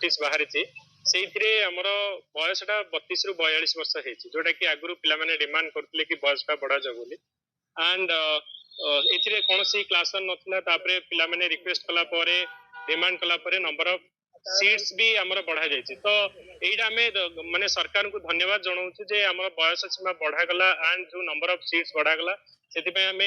notice बाहरी से आमर बयसटा 32 ରୁ 42 वर्ष होती जोटा कि आगु पे डिमांड करते कि बयसटा बढ़ा जाए बोली एंड ए कौन क्लास नाला पे रिक्वेस्ट कला डिमांड कला नंबर ऑफ सीट्स भी आमर बढ़ा जाए तो यहीटा आम माने सरकार को धन्यवाद जनाऊँ जे आम बयस सीमा बढ़ागला एंड जो नंबर ऑफ सीट्स बढ़ागला से आम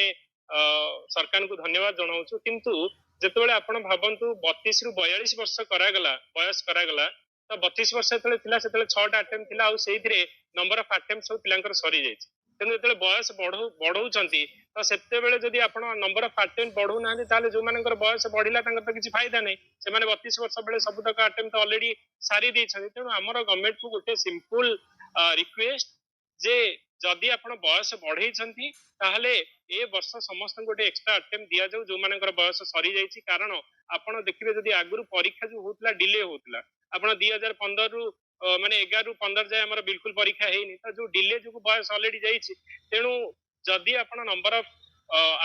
सरकार को धन्यवाद जनाऊँ किंतु जिते आप भावतु 32 ରୁ 42 वर्ष करागला बयस करागला तो 32 वर्ष जो 6टा अटेम्प्ट थिला से नंबर ऑफ अटेम्प्ट सब पिलांकर सरी जाए तेणु जो बयस बढ़ाऊँ तो से जदि आप नंबर ऑफ अटेम्प्ट बढ़ू ना जो बयस बढ़ला तो किसी फायदा नहीं से 32 वर्ष बेले सबुतक अटेम्प्ट ऑलरेडी सारी तेणु आमर गवर्नमेंट को गोटे सिंपल रिक्वेस्ट जे जदि आप बयस बढ़े ताहले ए वर्ष समस्त गोटे एक्स्ट्रा अटेम्प्ट दि जाऊ जो मान बयस सरी जाइए कारण आपड़ देखिए जदि आगु परीक्षा जो होता डिले होता आप 2015 रु माने 11 ରୁ 15 जाए आमर बिल्कुल परीक्षा है तो जो डिले जो बयस ऑलरेडी जाइए तेणु जदि आप नंबर ऑफ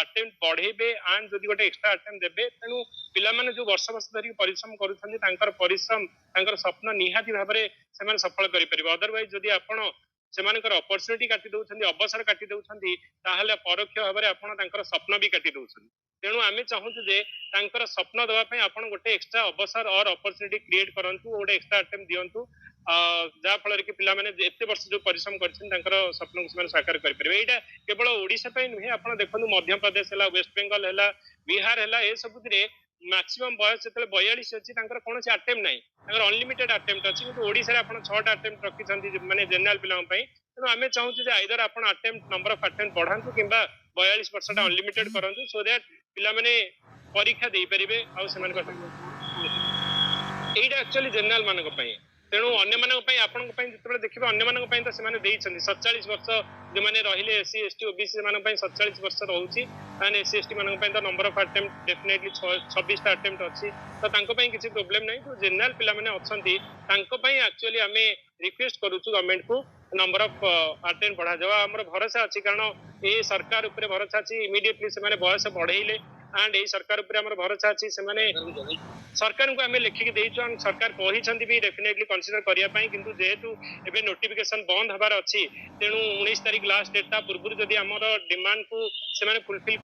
अटेम्प्ट बढ़ेबे एंड जदि गोटे एक्स्ट्रा अटेम्प्ट देबे तेणु पिला माने जो वर्ष वर्ष धरिक परिश्रम करूछन्ती तांकर परिश्रम तांकर स्वप्न निहाती भाबरे सेमान सफल करि परिबे अदरवाइज जदि आपण सेमानकर अपॉर्चुनिटी काटी दउछन्ती अवसर काटी दउछन्ती ताहले परोक्ष भाबरे आपण तांकर स्वप्न भी काटी दउछन्ती तेणु आमे चाहूछु जे तांकर स्वप्न दवा पई आपण गोटे एक्स्ट्रा अवसर और अपॉर्चुनिटी क्रिएट करंतु गोटे एक्स्ट्रा अटेम्प्ट दियंतु जहाँ फल कि पिला माने एते वर्ष जो परिश्रम करछन तांकर स्वप्न को साकार कर परिबे एटा केवल ओडिशा पई नुहे आपण देखनु मध्य प्रदेश हला वेस्ट बंगाल हला बिहार हला ए सबुरे मैक्सिमम बयस जो 42 अच्छी कौन से अटेम्प्ट ना अनलिमिटेड अटेम्प्ट अच्छी कि ओडिशा आप 6टा अटेम्प्ट रखी माने जनरल पिला तेणु आम चाहूँ आइदर आप अटेम्प्ट नंबर ऑफ अटेम्प्ट बढ़ातु कि 42 वर्षटा अनलिमिटेड करूँ सो दैट पिला माने परीक्षा दे पारे आईटा एक्चुअली जनरल मान तेणु अन्य जो देखिए अन्य तो से 47 वर्ष जो मैंने रहिले एससी एसटी ओबीसी से 47 वर्ष रोचे एंड एससी एसटी मान तो नंबर ऑफ अटेम्प्ट डेफिनेटली 26टा अटेम्प्ट अच्छी तो किसी प्रोब्लेम नहीं तो जनरल पिला माने अच्छी एक्चुअली आम रिक्वेस्ट करूँ गवर्नमेंट को नंबर ऑफ अटेम्प्ट बढ़ा जावा आमर भरोसा अच्छी कारण ये सरकार उपर भरोसा अच्छी इमिडिएटली से बयस बढ़ेले एंड यही सरकार उपर आमर भरोसा अच्छी से सरकार को आम लिखिकी देचु सरकार कही भी डेफिनेटली कंसीडर करने किंतु जेहेतु एबे नोटिफिकेशन बंद हबार अच्छी तेणु 19 तारिख लास्ट डेटा पूर्व जदि आमर डिमांड को से फुलफिल